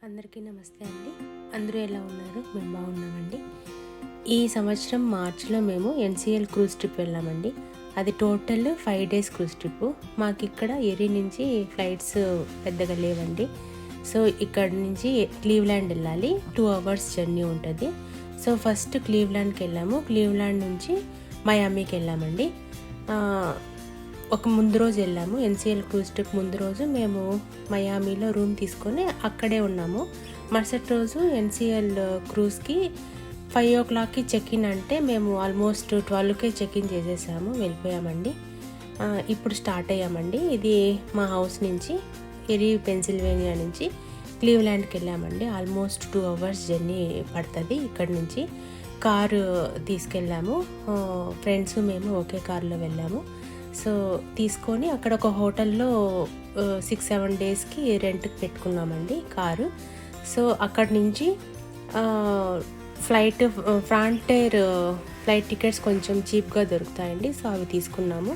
అందరికీ నమస్తే అండి. అందరూ ఎలా ఉన్నారు? మేము బాగున్నామండి. ఈ సంవత్సరం మార్చిలో మేము ఎన్సిఎల్ క్రూజ్ ట్రిప్ వెళ్ళామండి. అది టోటల్ 5 డేస్ క్రూజ్ ట్రిప్. మాకు ఇక్కడ ఏరి నుంచి ఫ్లైట్స్ పెద్దగా లేవండి. సో ఇక్కడ నుంచి క్లీవ్లాండ్ వెళ్ళాలి. 2 అవర్స్ జర్నీ ఉంటుంది. సో ఫస్ట్ క్లీవ్లాండ్కి వెళ్ళాము. క్లీవ్లాండ్ నుంచి మయామీకి వెళ్ళామండి. ఒక ముందు రోజు వెళ్ళాము. ఎన్సిఎల్ క్రూజ్ ట్రిప్ ముందు రోజు మేము మయామీలో రూమ్ తీసుకొని అక్కడే ఉన్నాము. మరుసటి రోజు ఎన్సిఎల్ క్రూజ్కి 5 o'clockకి చెక్ ఇన్ అంటే మేము ఆల్మోస్ట్ 12కే చెక్ ఇన్ చేసేసాము, వెళ్ళిపోయామండి. ఇప్పుడు స్టార్ట్ అయ్యామండి. ఇది మా హౌస్ నుంచి ఎరీ పెన్సిల్వేనియా నుంచి క్లీవ్లాండ్కి వెళ్ళామండి. ఆల్మోస్ట్ 2 అవర్స్ జర్నీ పడుతుంది ఇక్కడ నుంచి. కారు తీసుకెళ్ళాము. ఫ్రెండ్స్ మేము ఒకే కారులో వెళ్ళాము. సో తీసుకొని అక్కడ ఒక హోటల్లో 6-7 డేస్కి రెంట్కి పెట్టుకున్నామండి కారు. సో అక్కడి నుంచి ఫ్రాంటైర్ ఫ్లైట్ టికెట్స్ కొంచెం చీప్గా దొరుకుతాయండి. సో అవి తీసుకున్నాము.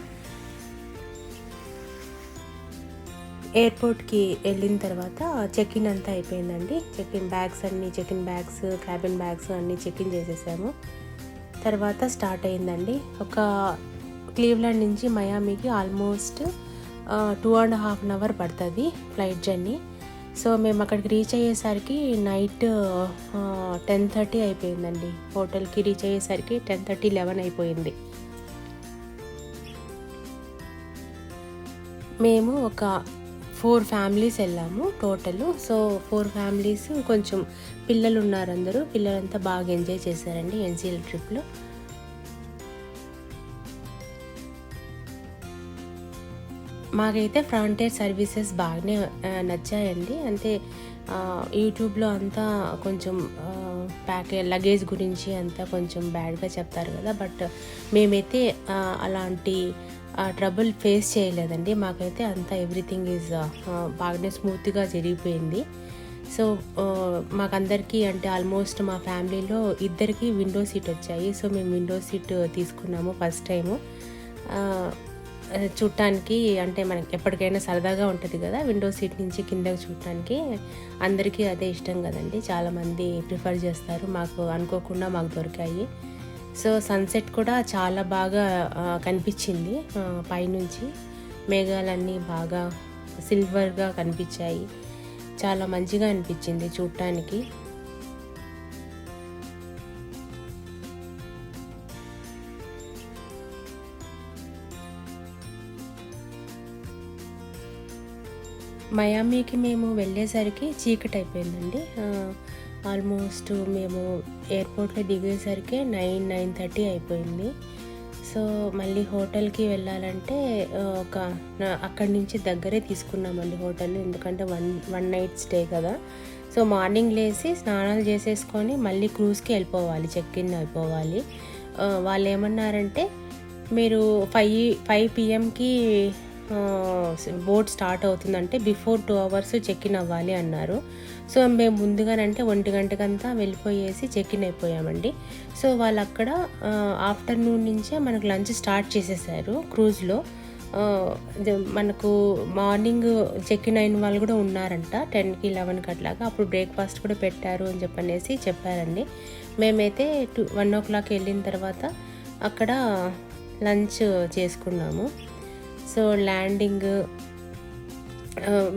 ఎయిర్పోర్ట్కి వెళ్ళిన తర్వాత చెక్ ఇన్ అంతా అయిపోయిందండి. Check in bags cabin bags అన్నీ చెక్ ఇన్ చేసేసాము. తర్వాత స్టార్ట్ అయిందండి. ఒక క్లీవ్లాండ్ నుంచి మయామీకి ఆల్మోస్ట్ 2.5 hours పడుతుంది ఫ్లైట్ జర్నీ. సో మేము అక్కడికి రీచ్ అయ్యేసరికి నైట్ 10:30 అయిపోయిందండి. హోటల్కి రీచ్ అయ్యేసరికి 10:30-11 అయిపోయింది. మేము ఒక 4 ఫ్యామిలీస్ వెళ్ళాము టోటల్. సో 4 ఫ్యామిలీస్, కొంచెం పిల్లలు ఉన్నారు. పిల్లలంతా బాగా ఎంజాయ్ చేశారండి ఎన్సిఎల్ ట్రిప్లో. మాకైతే ఫ్రాంటైర్ సర్వీసెస్ బాగానే నచ్చాయండి. అంటే యూట్యూబ్లో అంతా కొంచెం లగేజ్ గురించి అంతా కొంచెం బ్యాడ్గా చెప్తారు కదా, బట్ మేమైతే అలాంటి ట్రబుల్ ఫేస్ చేయలేదండి. మాకైతే అంతా ఎవ్రీథింగ్ ఈజ్ బాగానే స్మూత్గా జరిగిపోయింది. సో మాకందరికీ అంటే ఆల్మోస్ట్ మా ఫ్యామిలీలో 2 విండో సీట్ వచ్చాయి. సో మేము విండో సీట్ తీసుకున్నాము ఫస్ట్ టైము. చూడటానికి అంటే మనకి ఎప్పటికైనా సరదాగా ఉంటుంది కదా, విండో సీట్ నుంచి కిందకి చూడటానికి. అందరికీ అదే ఇష్టం కదండి, చాలామంది ప్రిఫర్ చేస్తారు. మాకు అనుకోకుండా మాకు దొరికాయి. సో సన్సెట్ కూడా చాలా బాగా కనిపించింది. పైనుంచి మేఘాలన్నీ బాగా సిల్వర్గా కనిపించాయి. చాలా మంచిగా అనిపించింది చూడటానికి. మయామీకి మేము వెళ్ళేసరికి చీకటి అయిపోయిందండి. ఆల్మోస్ట్ మేము ఎయిర్పోర్ట్లో దిగేసరికి 9-9:30 అయిపోయింది. సో మళ్ళీ హోటల్కి వెళ్ళాలంటే అక్కడి నుంచి దగ్గరే తీసుకున్నామండి హోటల్. ఎందుకంటే వన్ నైట్ స్టే కదా. సో మార్నింగ్ లేచి స్నానాలు చేసేసుకొని మళ్ళీ క్రూజ్కి వెళ్ళిపోవాలి, చెక్ ఇన్ అయిపోవాలి. వాళ్ళు ఏమన్నారంటే మీరు 5 PM-కి బోట్ స్టార్ట్ అవుతుందంటే బిఫోర్ 2 hours చెక్ ఇన్ అవ్వాలి అన్నారు. సో మేము ముందుగానంటే 1 గంటకంతా వెళ్ళిపోయేసి చెక్ ఇన్ అయిపోయామండి. సో వాళ్ళు అక్కడ ఆఫ్టర్నూన్ నుంచే మనకు లంచ్ స్టార్ట్ చేసేసారు క్రూజ్లో. మనకు మార్నింగ్ చెక్ ఇన్ అయిన వాళ్ళు కూడా ఉన్నారంట 10కి 11కి అట్లాగా. అప్పుడు బ్రేక్ఫాస్ట్ కూడా పెట్టారు అని చెప్పనేసి చెప్పారండి. మేమైతే 1 o'clock వెళ్ళిన తర్వాత అక్కడ లంచ్ చేసుకున్నాము. సో ల్యాండింగ్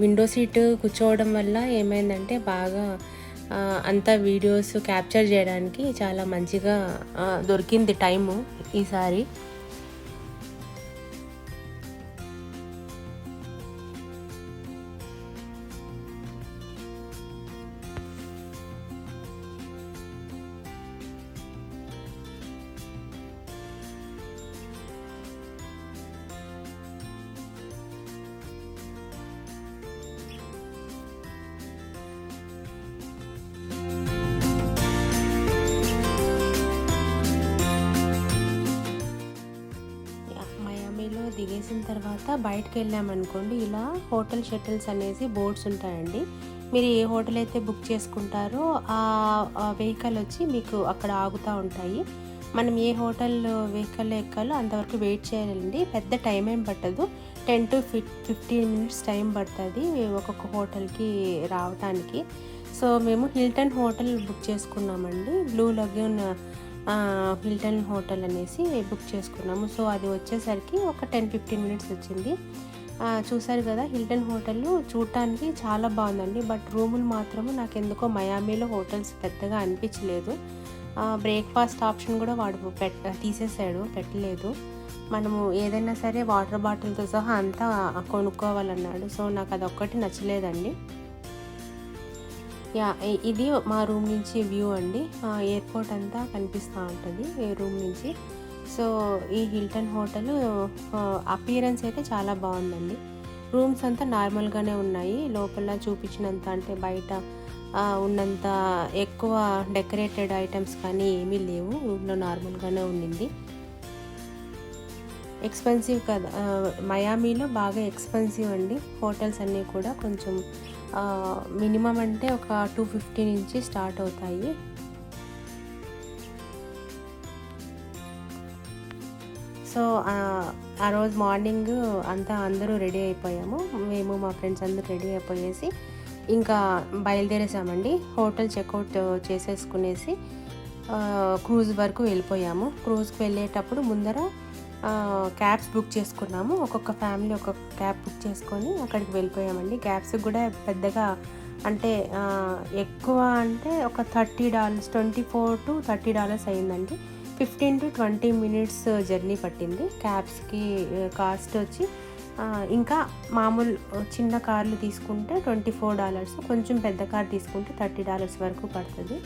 విండో సీట్ కూర్చోవడం వల్ల ఏమైందంటే బాగా అంతా వీడియోస్ క్యాప్చర్ చేయడానికి చాలా మంచిగా దొరికింది టైము ఈసారి. దిగేసిన తర్వాత బయటకు వెళ్ళామనుకోండి, ఇలా హోటల్ షటిల్స్ అనేసి బోర్డ్స్ ఉంటాయండి. మీరు ఏ హోటల్ అయితే బుక్ చేసుకుంటారో ఆ వెహికల్ వచ్చి మీకు అక్కడ ఆగుతూ ఉంటాయి. మనం ఏ హోటల్ వెహికల్లో ఎక్కాలో అంతవరకు వెయిట్ చేయాలండి. పెద్ద టైం ఏం పట్టదు, 10 to 15 minutes టైం పడుతుంది ఒక్కొక్క హోటల్కి రావటానికి. సో మేము హిల్టన్ హోటల్ బుక్ చేసుకున్నామండి. బ్లూ లగూన్ హిల్టన్ హోటల్ అనేసి బుక్ చేసుకున్నాము. సో అది వచ్చేసరికి ఒక 10-15 మినిట్స్ వచ్చింది. చూసారు కదా, హిల్టన్ హోటల్ చూడటానికి చాలా బాగుందండి. బట్ రూములు మాత్రము నాకు ఎందుకో మయామీలో హోటల్స్ పెద్దగా అనిపించలేదు. బ్రేక్ఫాస్ట్ ఆప్షన్ కూడా వాడు తీసేసాడు, పెట్టలేదు. మనము ఏదైనా సరే వాటర్ బాటిల్తో సహా అంతా కొనుక్కోవాలన్నాడు. సో నాకు అదొక్కటి నచ్చలేదండి. ఇది మా రూమ్ నుంచి వ్యూ అండి. ఎయిర్పోర్ట్ అంతా కనిపిస్తూ ఉంటుంది రూమ్ నుంచి. సో ఈ హిల్టన్ హోటల్ అపియరెన్స్ అయితే చాలా బాగుందండి. రూమ్స్ అంతా నార్మల్గానే ఉన్నాయి. లోపల చూపించినంత అంటే బయట ఉన్నంత ఎక్కువ డెకరేటెడ్ ఐటమ్స్ కానీ ఏమీ లేవు. రూమ్లో నార్మల్గానే ఉండింది. ఎక్స్పెన్సివ్ కదా, మయామీలో బాగా ఎక్స్పెన్సివ్ అండి హోటల్స్ అన్నీ కూడా. కొంచెం మినిమం అంటే ఒక 250 నుంచి స్టార్ట్ అవుతాయి. సో ఆ రోజు మార్నింగ్ అందరూ రెడీ అయిపోయాము. మేము మా ఫ్రెండ్స్ అందరూ రెడీ అయిపోయేసి ఇంకా బయలుదేరేసామండి. హోటల్ చెక్అవుట్ చేసేసుకునేసి క్రూజ్ వరకు వెళ్ళిపోయాము. క్రూజ్కి వెళ్ళేటప్పుడు ముందర క్యాబ్స్ బుక్ చేసుకున్నాము. ఒక్కొక్క ఫ్యామిలీ ఒక్కొక్క క్యాబ్ బుక్ చేసుకొని అక్కడికి వెళ్ళిపోయామండి. క్యాబ్స్ కూడా పెద్దగా అంటే ఎక్కువ అంటే ఒక $30, $24 to $30 అయిందండి. 15 to 20 మినిట్స్ జర్నీ పట్టింది. క్యాబ్స్కి కాస్ట్ వచ్చి ఇంకా మామూలు చిన్న కార్లు తీసుకుంటే $24, కొంచెం పెద్ద కార్ తీసుకుంటే $30 వరకు పడుతుంది.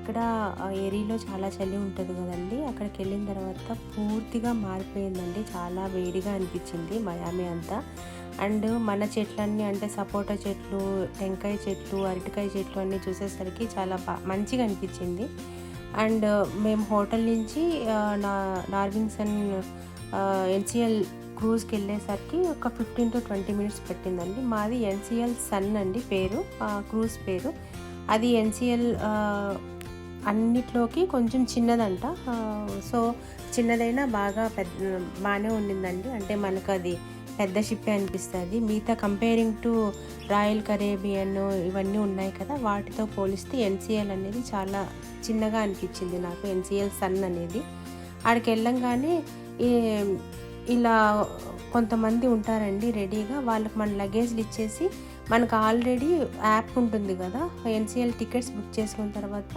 ఇక్కడ ఏరియాలో చాలా చలి ఉంటుంది కదండి. అక్కడికి వెళ్ళిన తర్వాత పూర్తిగా మారిపోయిందండి. చాలా వేడిగా అనిపించింది మయామి అంతా. అండ్ మన చెట్లన్నీ అంటే సపోటా చెట్లు, టెంకాయ చెట్లు, అరటికాయ చెట్లు అన్నీ చూసేసరికి చాలా మంచిగా అనిపించింది. అండ్ మేము హోటల్ నుంచి నార్వింగ్సన్ ఎన్సిఎల్ క్రూజ్కి వెళ్ళేసరికి ఒక 15 to 20 మినిట్స్ పట్టిందండి. మాది ఎన్సిఎల్ సన్ అండి పేరు, క్రూజ్ పేరు. అది ఎన్సిఎల్ అన్నిట్లోకి కొంచెం చిన్నదంట. సో చిన్నదైనా బాగానే ఉండిందండి. అంటే మనకు అది పెద్ద షిప్పే అనిపిస్తుంది. మిగతా కంపేరింగ్ టు రాయల్ కరేబియన్ ఇవన్నీ ఉన్నాయి కదా, వాటితో పోలిస్తే ఎన్సిఎల్ అనేది చాలా చిన్నగా అనిపించింది నాకు. ఎన్సిఎల్ సన్ అనేది ఆడికి వెళ్ళంగానే ఇలా కొంతమంది ఉంటారండి రెడీగా. వాళ్ళకి మన లగేజ్లు ఇచ్చేసి మనకు ఆల్రెడీ యాప్ ఉంటుంది కదా, ఎన్సిఎల్ టికెట్స్ బుక్ చేసుకున్న తర్వాత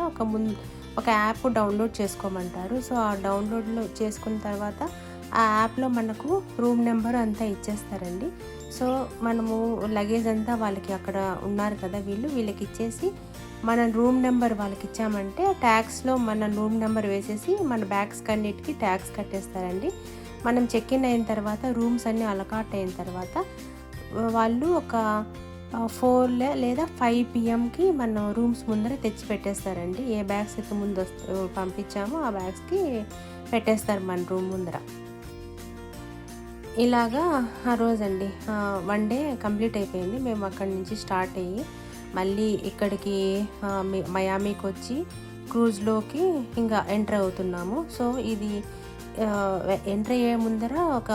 ఒక యాప్ డౌన్లోడ్ చేసుకోమంటారు. సో ఆ డౌన్లోడ్లో చేసుకున్న తర్వాత ఆ యాప్లో మనకు రూమ్ నెంబర్ అంతా ఇచ్చేస్తారండి. సో మనము లగేజ్ అంతా వాళ్ళకి అక్కడ ఉన్నారు కదా వీళ్ళకి ఇచ్చేసి మన రూమ్ నెంబర్ వాళ్ళకి ఇచ్చామంటే ట్యాక్స్లో మన రూమ్ నెంబర్ వేసేసి మన బ్యాగ్స్ అన్నిటికీ ట్యాక్స్ కట్టేస్తారండి. మనం చెక్ ఇన్ అయిన తర్వాత రూమ్స్ అన్నీ అలకాట్ అయిన తర్వాత వాళ్ళు ఒక 4 లేదా 5 PM మన రూమ్స్ ముందర తెచ్చి పెట్టేస్తారండి. ఏ బ్యాగ్స్ అయితే ముందు పంపించామో ఆ బ్యాగ్స్కి పెట్టేస్తారు మన రూమ్ ముందర. ఇలాగా ఆ రోజండి 1 డే కంప్లీట్ అయిపోయింది. మేము అక్కడి నుంచి స్టార్ట్ అయ్యి మళ్ళీ ఇక్కడికి మయామీకి వచ్చి క్రూజ్లోకి ఇంకా ఎంటర్ అవుతున్నాము. సో ఇది ఎంటర్ అయ్యే ముందర ఒక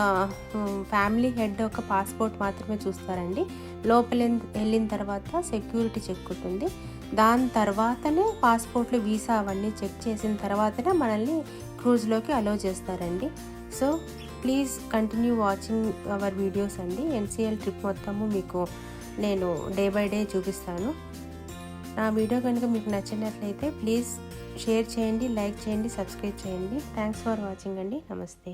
ఫ్యామిలీ హెడ్ ఒక పాస్పోర్ట్ మాత్రమే చూస్తారండి. లోపల వెళ్ళిన తర్వాత సెక్యూరిటీ చెక్ ఉంటుంది. దాని తర్వాతనే పాస్పోర్ట్లు, వీసా అవన్నీ చెక్ చేసిన తర్వాతనే మనల్ని క్రూజ్లోకి అలో చేస్తారండి. So please continue watching our videos అండి. ఎన్సిఎల్ ట్రిప్ మొత్తము మీకు నేను డే బై డే చూపిస్తాను. నా వీడియో కనుక మీకు నచ్చినట్లయితే ప్లీజ్ షేర్ చేయండి, లైక్ చేయండి, సబ్స్క్రైబ్ చేయండి. థ్యాంక్స్ ఫర్ వాచింగ్ అండి. నమస్తే.